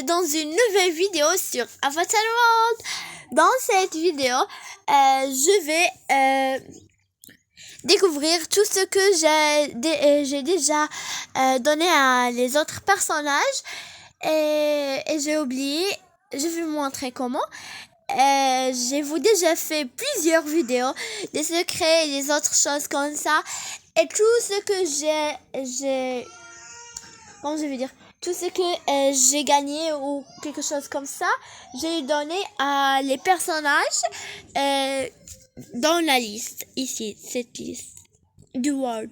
dans une nouvelle vidéo sur Avatar World. Dans cette vidéo, je vais découvrir tout ce que j'ai déjà donné à les autres personnages et j'ai oublié. Je vais vous montrer comment. J'ai vous déjà fait plusieurs vidéos, des secrets et des autres choses comme ça. Et tout ce que comment je vais dire, tout ce que j'ai gagné ou quelque chose comme ça, j'ai donné à les personnages dans la liste, ici, cette liste du World.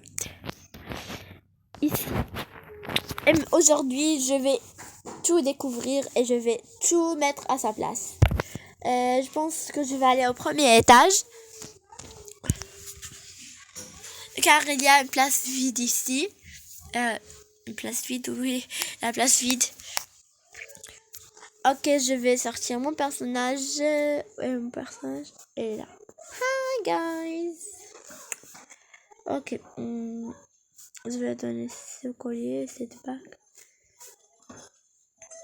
Ici. Et aujourd'hui, je vais tout découvrir et je vais tout mettre à sa place. Je pense que je vais aller au premier étage. Car il y a une place vide ici. Une place vide, oui. La place vide. Ok, je vais sortir mon personnage. Mon personnage est là. Hi, guys. Ok. Je vais donner ce collier, cette bague.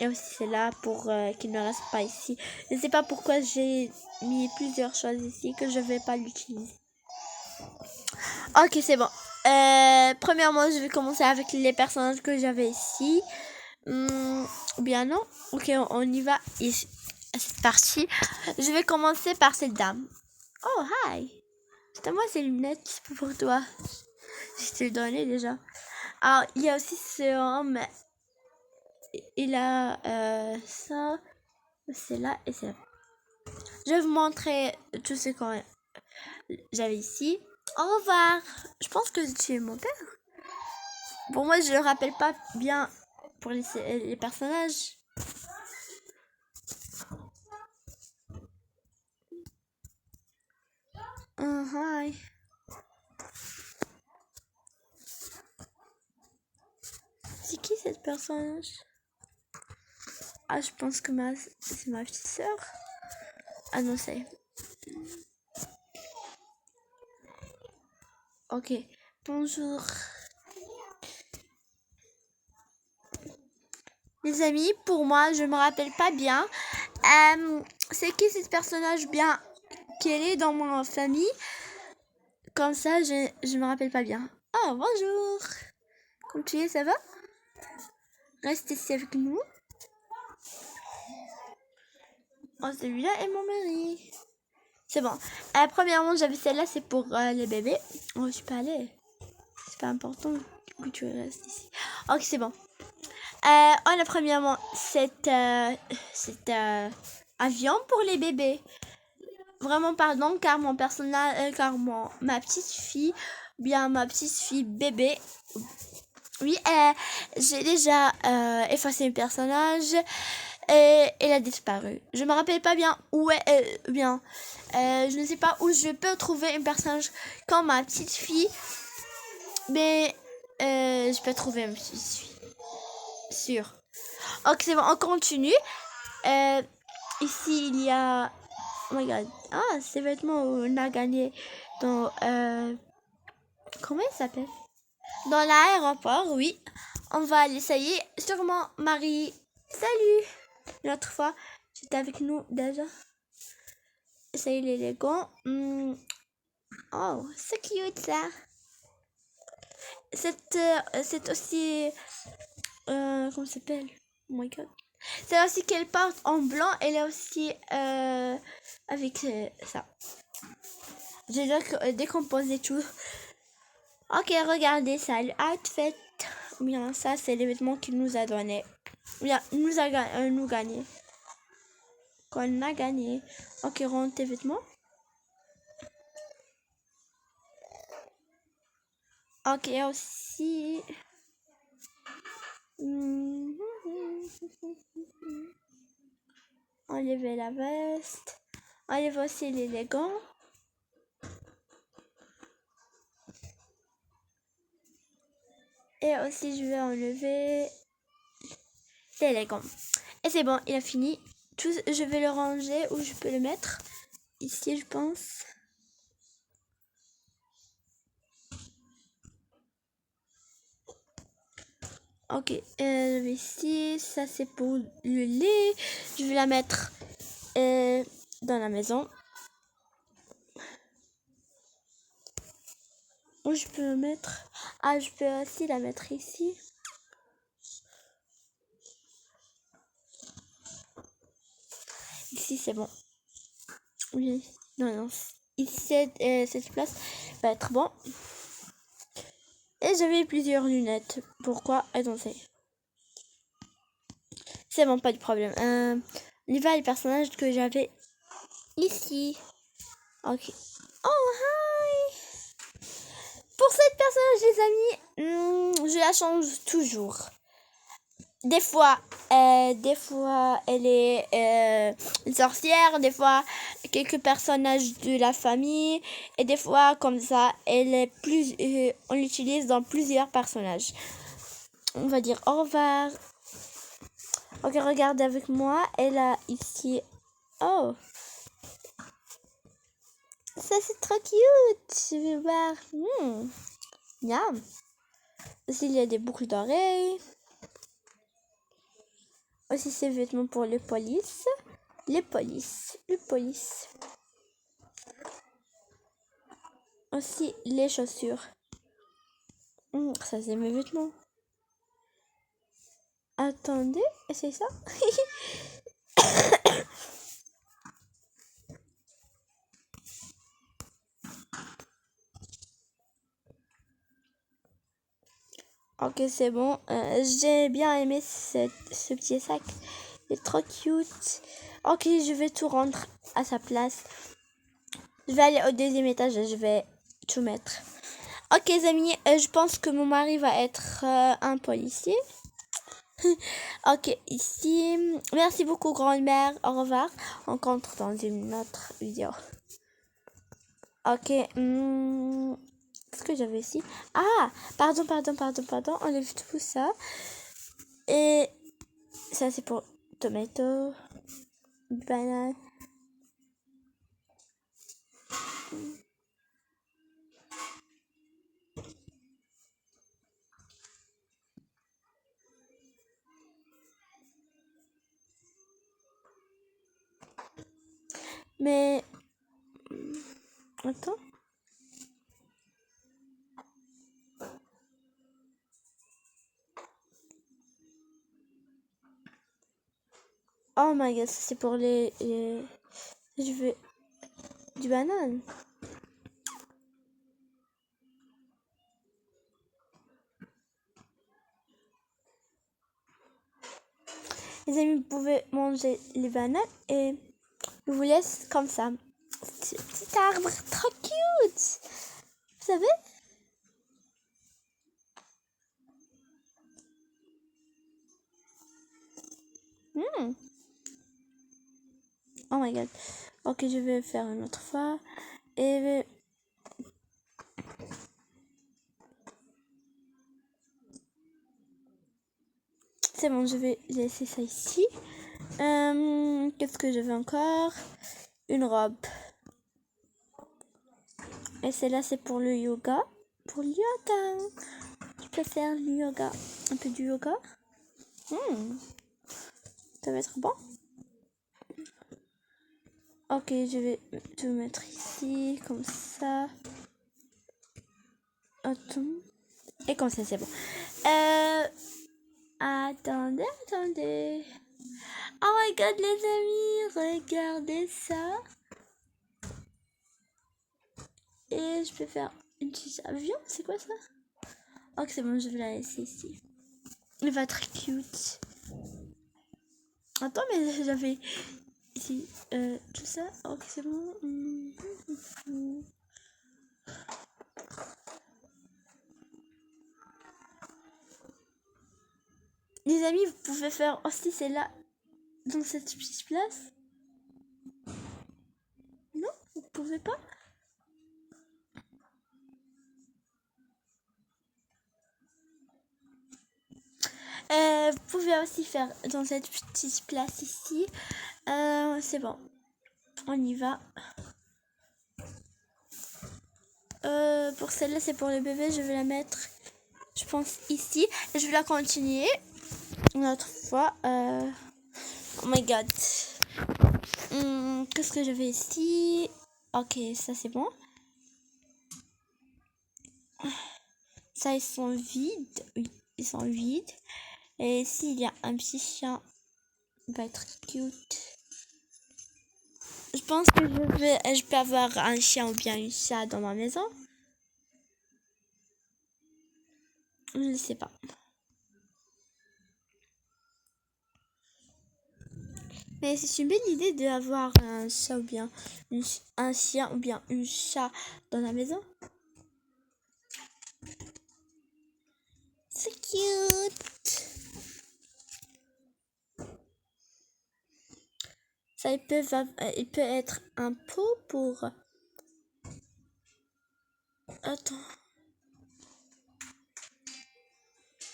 Et aussi c'est là pour qu'il ne reste pas ici. Je ne sais pas pourquoi j'ai mis plusieurs choses ici que je ne vais pas l'utiliser. Ok, c'est bon. Premièrement, je vais commencer avec les personnages que j'avais ici. Ou bien non. Ok, on y va ici. C'est parti. Je vais commencer par cette dame. Oh, hi. C'est à moi ces lunettes, c'est pour toi. Je te l'ai donné déjà. Alors, il y a aussi ce homme. Il a ça. C'est là et c'est là. Je vais vous montrer tout ce que j'avais ici. Au revoir. Je pense que tu es mon père. Bon, moi, je ne rappelle pas bien pour les personnages. Hi. C'est qui cette personnage? Ah, je pense que c'est ma petite sœur. Ah non, c'est... Ok. Bonjour. Les amis, pour moi, je me rappelle pas bien. C'est qui ce personnage bien qu'elle est dans ma famille? Comme ça, je me rappelle pas bien. Oh, bonjour. Comment tu es, ça va? Reste ici avec nous. Oh, celui-là est mon mari. C'est bon. Premièrement, j'avais celle-là, c'est pour les bébés. Oh, je suis pas allée. C'est pas important que tu restes ici. Ok, c'est bon. On a premièrement cet avion pour les bébés. Vraiment pardon, car mon personnage, ma petite fille, bien ma petite fille bébé. Oui, j'ai déjà effacé un personnage et elle a disparu. Je me rappelle pas bien où est bien. Je ne sais pas où je peux trouver un personnage comme ma petite fille, mais je peux trouver ma petite fille. Sûr. Ok, c'est bon, on continue. Ici, il y a... Oh my god. Ah, ces vêtements où on a gagné dans... Comment il s'appelle? Dans l'aéroport, oui. On va l'essayer. Sûrement, Marie. Salut. L'autre fois, j'étais avec nous déjà. Essayer les Legos. Oh, c'est cute ça. C'est aussi... comment ça s'appelle? Oh my god. C'est aussi qu'elle porte en blanc. Elle est aussi avec ça. J'ai décomposé tout. Ok, regardez ça, l'outfit. Bien, ça, c'est les vêtements qu'il nous a donné. Bien, nous gagné. Qu'on a gagné. Ok, rentre tes vêtements. Ok, aussi... Enlever la veste. Enlever aussi les gants. Et aussi, je vais enlever les gants. Et c'est bon, il a fini. Tout, je vais le ranger où je peux le mettre. Ici, je pense. Ok, je vais ici. Ça, c'est pour le lait. Je vais la mettre dans la maison. Où je peux mettre... Ah, je peux aussi la mettre ici. Ici, c'est bon. Oui. Non. Ici, cette place va être bon. Et j'avais plusieurs lunettes. Pourquoi? Attendez. C'est bon, pas de problème. On y va les personnages que j'avais ici. Ok. Oh, hi! Pour cette personnage, les amis, je la change toujours. Des fois, elle est une sorcière, des fois, quelques personnages de la famille, et des fois, comme ça, on l'utilise dans plusieurs personnages. On va dire au revoir. Ok, regarde avec moi, elle a ici... Oh! Ça, c'est trop cute! Je vais voir. Miam! Aussi, il y a des boucles d'oreilles. Aussi, ces vêtements pour les polices. Les polices. Aussi, les chaussures. Ça, c'est mes vêtements. Attendez, c'est ça? Ok, c'est bon. J'ai bien aimé ce petit sac. Il est trop cute. Ok, je vais tout rendre à sa place. Je vais aller au deuxième étage et je vais tout mettre. Ok, les amis, je pense que mon mari va être un policier. Ok, ici. Merci beaucoup, grand-mère. Au revoir. On rencontre dans une autre vidéo. Ok. Qu'est-ce que j'avais ici? Ah, pardon. Enlève tout ça. Et ça, c'est pour tomato, banane. Mais attends. Oh my god, ça c'est pour je veux du banane. Les amis, vous pouvez manger les bananes et je vous laisse comme ça. Ce petit arbre trop cute. Vous savez? Oh my god. Ok, je vais faire une autre fois. Et c'est bon, je vais laisser ça ici. Qu'est-ce que je veux encore? Une robe. Et celle-là, c'est pour le yoga. Pour le yoga. Je peux faire le yoga. Un peu du yoga. Ça va être bon. Ok, je vais tout mettre ici, comme ça. Attends. Et comme ça, c'est bon. Attendez. Oh my god, les amis, regardez ça. Et je peux faire une petite avion, c'est quoi ça? Ok, c'est bon, je vais la laisser ici. Elle va être cute. Attends, mais j'avais ici tout ça. Ok, c'est bon. Les amis, vous pouvez faire aussi celle-là dans cette petite place. Non, vous pouvez pas. Vous pouvez aussi faire dans cette petite place ici. C'est bon. On y va. Pour celle-là, c'est pour le bébé. Je vais la mettre je pense ici. Et je vais la continuer une autre fois. Oh my god. Qu'est-ce que j'avais ici? Ok, ça c'est bon. Ça, ils sont vides. Oui, ils sont vides. Et ici, il y a un petit chien. Il va être cute. Je pense que je peux avoir un chien ou bien une chat dans ma maison. Je ne sais pas. Mais c'est une belle idée d'avoir un chat ou bien un chien ou bien une chat dans la maison. C'est cute. Ça, il peut être un pot pour... Attends.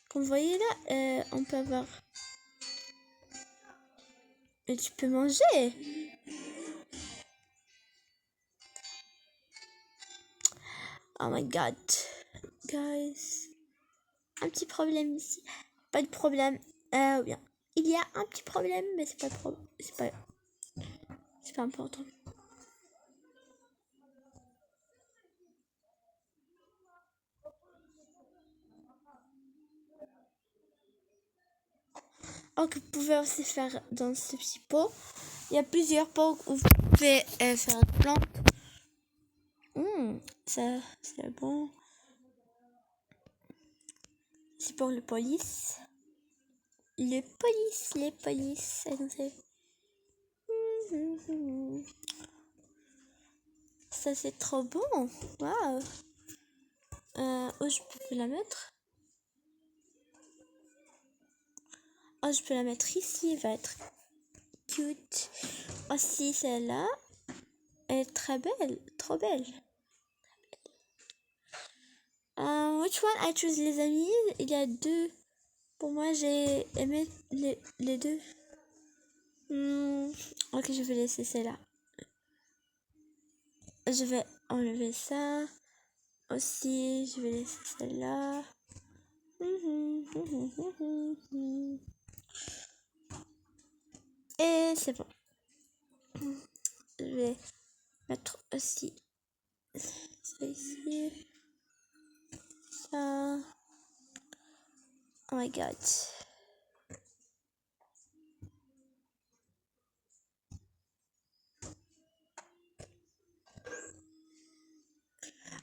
Comme vous voyez là, on peut avoir... Et tu peux manger. Oh my god. Guys. Un petit problème ici. Pas de problème. Bien. Il y a un petit problème, mais c'est pas de problème. C'est pas important. Donc, vous pouvez aussi faire dans ce petit pot. Il y a plusieurs pots où vous pouvez faire des plantes. Ça, c'est bon. C'est pour le police. Les polices. Ça, c'est trop bon. Waouh. Où je peux la mettre? Oh, je peux la mettre ici. Elle va être cute. Aussi, celle-là. Elle est très belle. Trop belle. Which one I choose, les amis? Il y a deux. Pour moi, j'ai aimé les deux. Ok, je vais laisser celle-là. Je vais enlever ça. Aussi, je vais laisser celle-là. Et c'est bon. Je vais mettre aussi ça ici. Ça. Oh my god.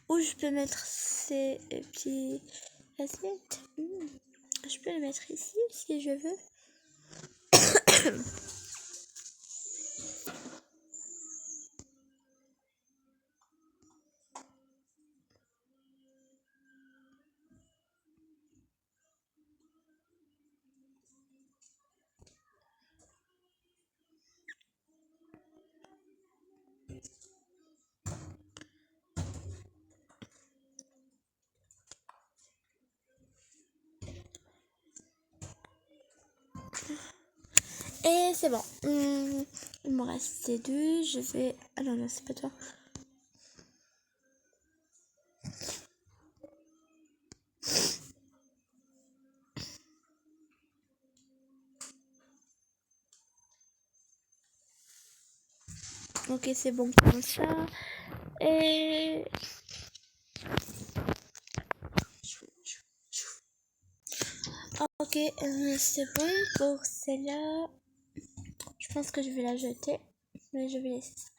Où je peux mettre ces petits assiettes. Je peux les mettre ici si je veux. Et c'est bon. Il me reste ces deux. Je vais... Ah non, c'est pas toi. Ok, c'est bon comme ça. Et... Ok, c'est bon pour celle-là. Je pense que je vais la jeter. Mais je vais laisser ça.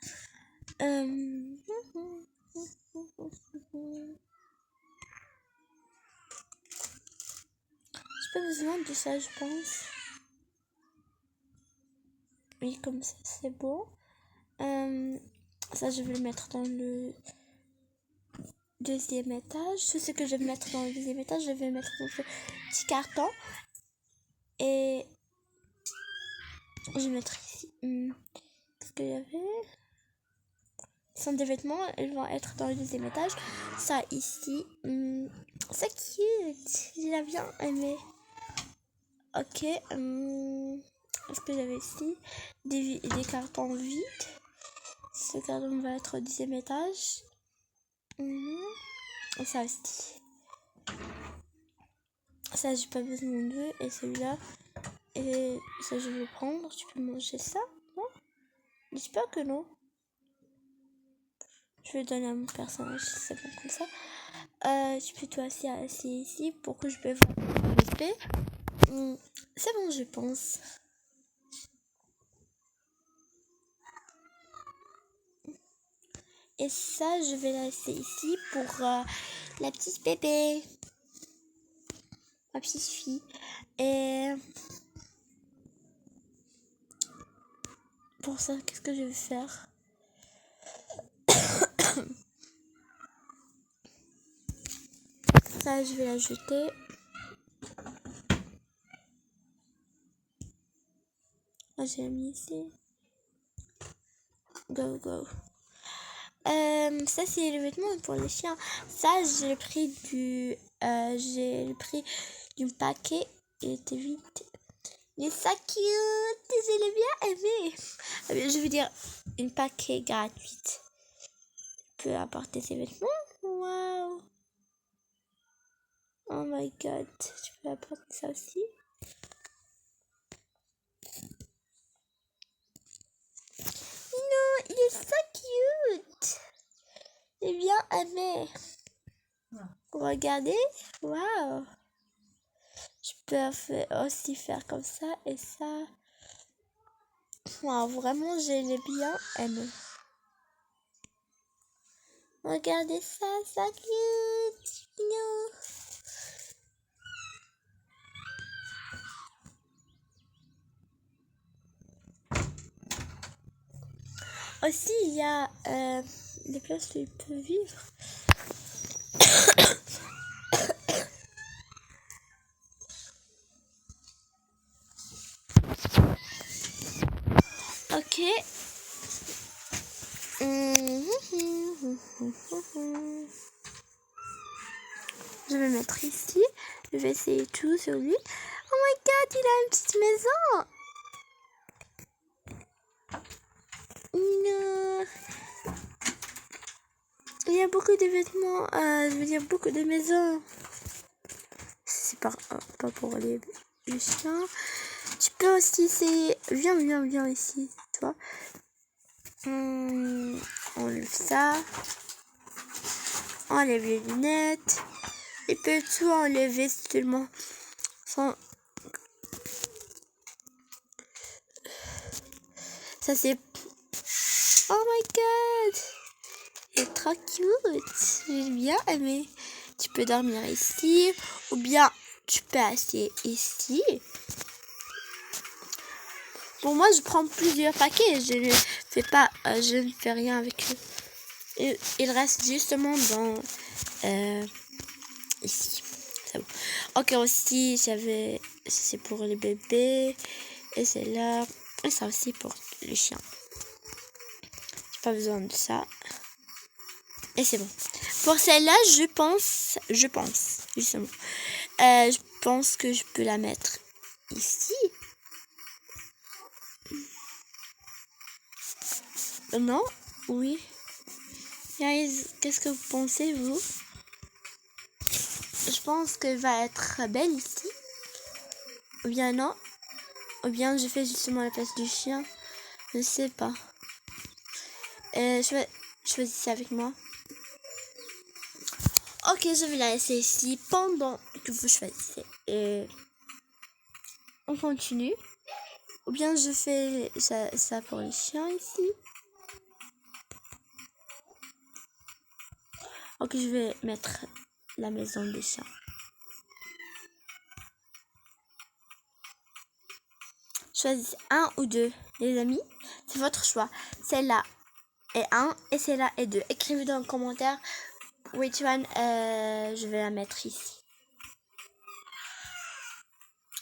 J'ai pas besoin de ça, je pense. Oui, comme ça, c'est beau. Ça, je vais le mettre dans le deuxième étage. Tout ce que je vais mettre dans le deuxième étage, je vais le mettre dans ce petit carton. Et je vais mettre ici. Qu'est-ce qu'il y avait? Ce sont des vêtements, ils vont être dans le deuxième étage. Ça ici. C'est cute. J'ai bien aimé. Ok. Qu'est-ce que j'avais ici? Des cartons vides. Ce carton va être au deuxième étage. Et ça aussi. Ça, j'ai pas besoin de. Et celui-là. Et ça, je vais le prendre. Tu peux manger ça, non? J'espère que non. Je vais donner à mon personnage, c'est bon comme ça. Tu peux toi aussi assis ici pour que je peux voir l'épée. C'est bon, je pense. Et ça, je vais la laisser ici pour la petite bébé. Ma petite fille. Et pour ça, qu'est-ce que je vais faire? Ça, je vais la jeter. Là, j'ai mis ici. Go, go. Ça, c'est le vêtement pour les chiens. Ça, j'ai le prix du paquet. Il était vite. Il est ça cute. Je l'ai bien aimé. Je veux dire, une paquet gratuite. Tu peux apporter ses vêtements. Wow. Oh my god. Tu peux apporter ça aussi. Non, il est ça cute. J'ai bien aimé. Regardez. Wow. Je peux aussi faire comme ça et ça. Wow, vraiment, je l'ai bien aimé. Regardez ça, ça cute. Non. Aussi, il y a des places où il peut vivre. Ok. Je vais mettre ici. Je vais essayer tout sur lui. Oh my god, il a une petite maison. Non. Il y a beaucoup de vêtements. Je veux dire, beaucoup de maisons. C'est pas pour les chiens. Tu peux aussi essayer. Viens ici, toi. Enlève ça. Enlève les lunettes. Il peut tout enlever seulement. Sans... Ça c'est... Oh my god. Il est trop cute. J'ai bien aimé. Tu peux dormir ici. Ou bien tu peux asseoir ici. Pour moi, je prends plusieurs paquets. Je ne fais rien avec eux. Il reste justement dans ici. C'est bon. Ok, aussi, c'est pour les bébés. Et c'est là. Et ça aussi pour le chien. J'ai pas besoin de ça. Et c'est bon. Pour celle-là, je pense, justement. Je pense que je peux la mettre ici. Non? Oui. Guys, qu'est-ce que vous pensez, vous? Je pense qu'elle va être belle ici. Ou bien non. Ou bien je fais justement la place du chien. Je ne sais pas. Choisissez avec moi. Ok, je vais la laisser ici pendant que vous choisissez. Et on continue. Ou bien je fais ça pour les chiens ici. Ok, je vais mettre la maison des chiens. Choisissez un ou deux, les amis. C'est votre choix. Celle-là est 1 et celle-là est 2. Écrivez dans le commentaire which one je vais la mettre ici.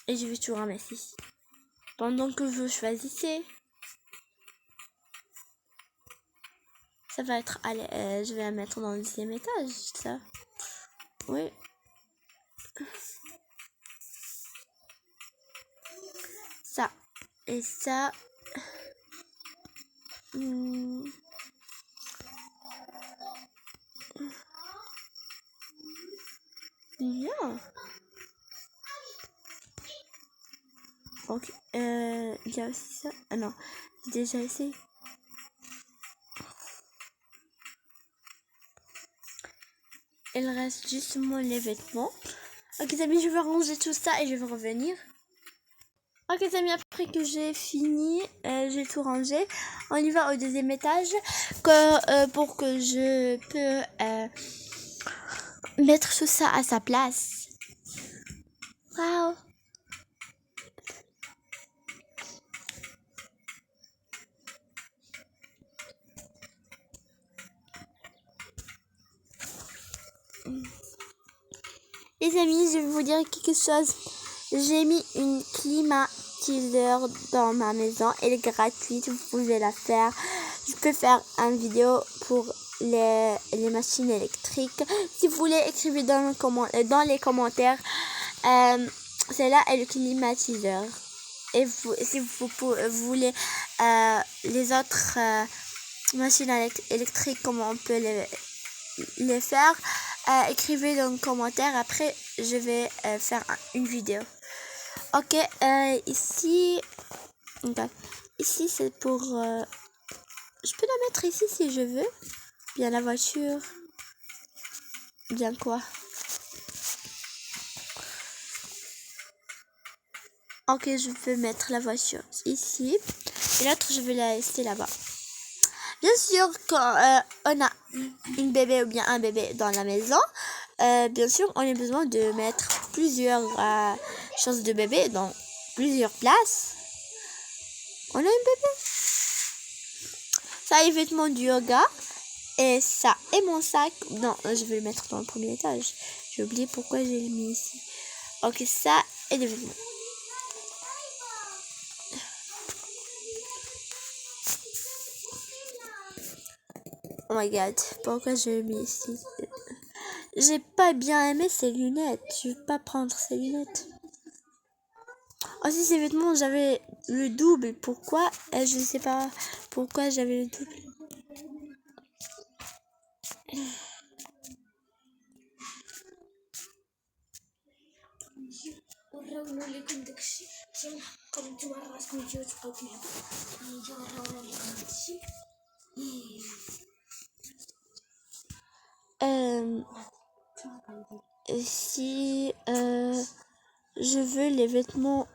Et je vais tout ramasser ici. Pendant que vous choisissez. Ça va être... Allez, je vais la mettre dans le 10e étage, ça. Oui. Ça. Et ça... Bien. Ok. Il y a aussi ça. Ah non, j'ai déjà essayé. Il reste justement les vêtements. Ok les amis, je vais ranger tout ça et je vais revenir. Ok les amis, après que j'ai fini, j'ai tout rangé. On y va au deuxième étage pour que je peux mettre tout ça à sa place. Wow. Les amis, je vais vous dire quelque chose. J'ai mis une climatiseur dans ma maison. Elle est gratuite, vous pouvez la faire. Je peux faire une vidéo pour les machines électriques. Si vous voulez, écrivez dans les commentaires. Celle-là est le climatiseur. Et si vous voulez les autres machines électriques, comment on peut les faire, écrivez dans les commentaires. Après je vais faire une vidéo. Ok, ici c'est pour je peux la mettre ici si je veux. Bien la voiture, bien quoi. Ok, je peux mettre la voiture ici et l'autre je vais la laisser là-bas. Bien sûr, quand on a une bébé ou bien un bébé dans la maison, bien sûr, on a besoin de mettre plusieurs choses de bébé dans plusieurs places. On a un bébé. Ça, les vêtements du yoga. Et ça, et mon sac. Non, je vais le mettre dans le premier étage. J'ai oublié pourquoi j'ai mis ici. Ok, ça et des vêtements. Oh my god, pourquoi j'ai mis ici? J'ai pas bien aimé ces lunettes. Je vais pas prendre ces lunettes. Aussi, ces vêtements, j'avais le double. Pourquoi? Je ne sais pas pourquoi j'avais le double. Si je veux les vêtements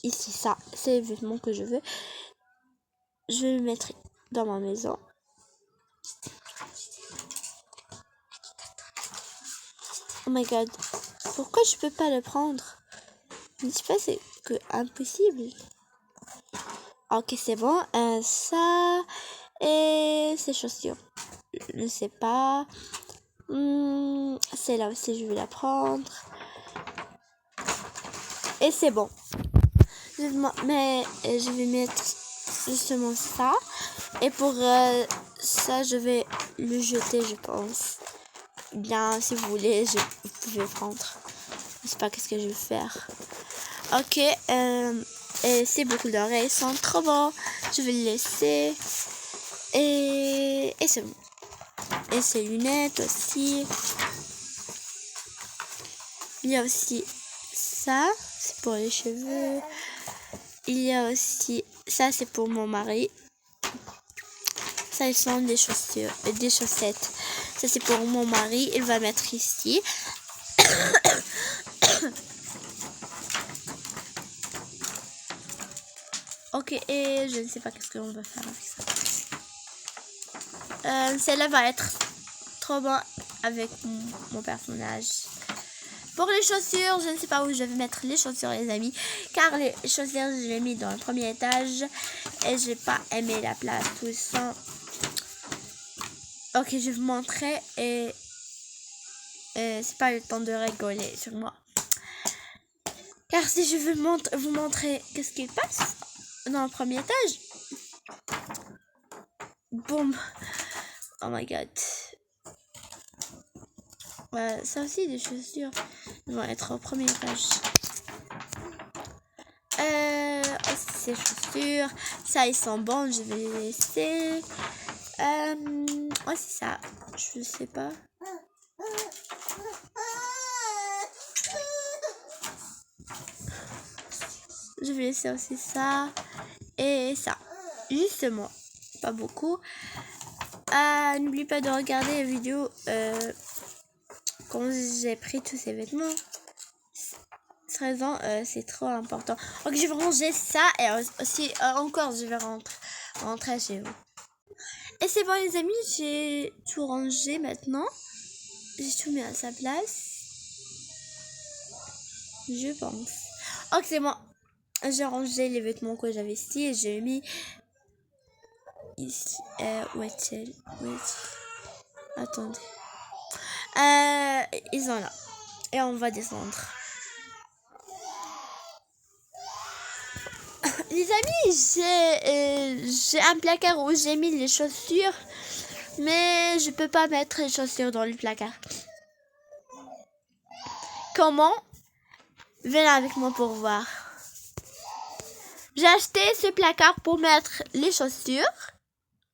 ici, ça c'est les vêtements que je veux. Je vais le mettre dans ma maison. Oh my god, pourquoi je peux pas le prendre? Je ne sais pas, c'est que impossible. Ok, c'est bon. Ça et ces chaussures. Je ne sais pas. C'est là aussi, je vais la prendre. Et c'est bon. Mais je vais mettre justement ça. Et pour ça, je vais le jeter, je pense. Bien, si vous voulez, vous pouvez prendre. Je sais pas qu'est-ce que je vais faire. Ok, et ces boucles d'oreilles sont trop bons. Je vais les laisser. Et c'est bon. Et ces lunettes aussi. Il y a aussi ça, c'est pour les cheveux. Il y a aussi ça, c'est pour mon mari. Ça, ils sont des chaussures, des chaussettes. Ça, c'est pour mon mari. Il va mettre ici. Ok, et je ne sais pas qu'est-ce qu'on va faire avec ça. Celle-là va être trop bon avec mon personnage. Pour les chaussures, je ne sais pas où je vais mettre les chaussures, les amis. Car les chaussures, je les ai mis dans le premier étage. Et j'ai pas aimé la place, tout ça. Ok, je vais vous montrer. Et c'est pas le temps de rigoler sur moi. Car si je veux vous montrer qu'est-ce qui passe dans le premier étage. Boum. Oh my god. Ça aussi, des chaussures vont être au premier étage. Aussi ces chaussures. Ça, ils sont bons. Je vais les laisser. C'est ça. Je sais pas. Je vais laisser aussi ça et ça. Justement, pas beaucoup. N'oublie pas de regarder la vidéo quand j'ai pris tous ces vêtements. 13 ans, c'est trop important. Donc je vais ranger ça et aussi encore je vais rentrer chez vous. Et c'est bon les amis, j'ai tout rangé maintenant. J'ai tout mis à sa place. Je pense. Ok c'est bon. J'ai rangé les vêtements que j'avais ici et j'ai mis ici. Où est-il? Attendez. Ils sont là. Et on va descendre. Les amis, j'ai un placard où j'ai mis les chaussures. Mais je peux pas mettre les chaussures dans le placard. Comment? Venez avec moi pour voir. J'ai acheté ce placard pour mettre les chaussures.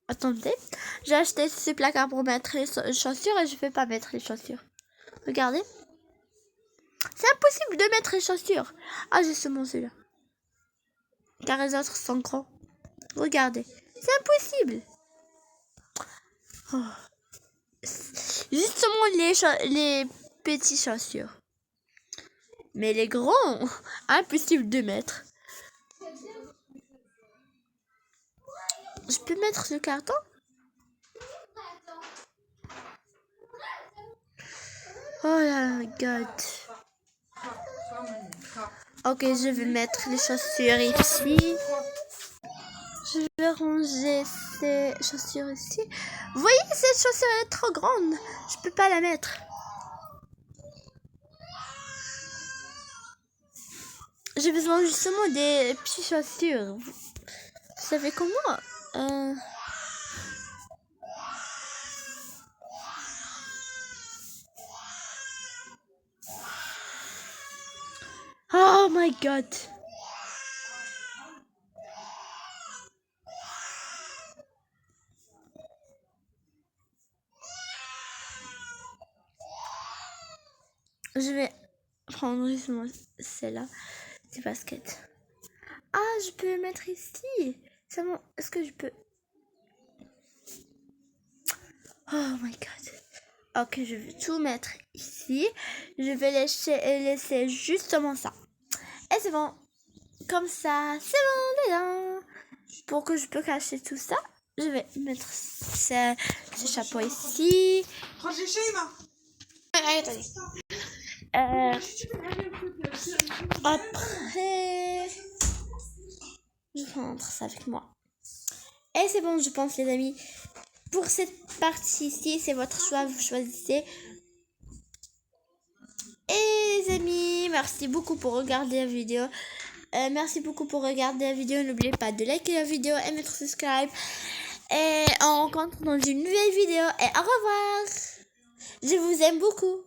Attendez. J'ai acheté ce placard pour mettre les chaussures et je peux pas mettre les chaussures. Regardez. C'est impossible de mettre les chaussures. Ah, j'ai seulement celui-là. Car les autres sont grands. Regardez. C'est impossible. Oh. Justement les petites chaussures. Mais les grands, impossible de mettre. Je peux mettre ce carton? Oh là god. Ok, je vais mettre les chaussures ici. Je vais ranger ces chaussures ici. Vous voyez, cette chaussure est trop grande. Je peux pas la mettre. J'ai besoin justement des petites chaussures. Vous savez comment? Oh my god. Je vais prendre justement celle-là. Ces baskets. Ah, je peux le mettre ici. Seulement, est-ce que je peux... Oh my god. Ok, je vais tout mettre ici. Je vais laisser justement ça. Et c'est bon. Comme ça, c'est bon dedans. Pour que je peux cacher tout ça, je vais mettre ce chapeau ici. Attendez. Après, je vais prendre ça avec moi. Et c'est bon, je pense, les amis. Pour cette partie-ci, c'est votre choix, vous choisissez. Et les amis, merci beaucoup pour regarder la vidéo. Merci beaucoup pour regarder la vidéo. N'oubliez pas de liker la vidéo et mettre subscribe. Et on rencontre dans une nouvelle vidéo. Et au revoir. Je vous aime beaucoup.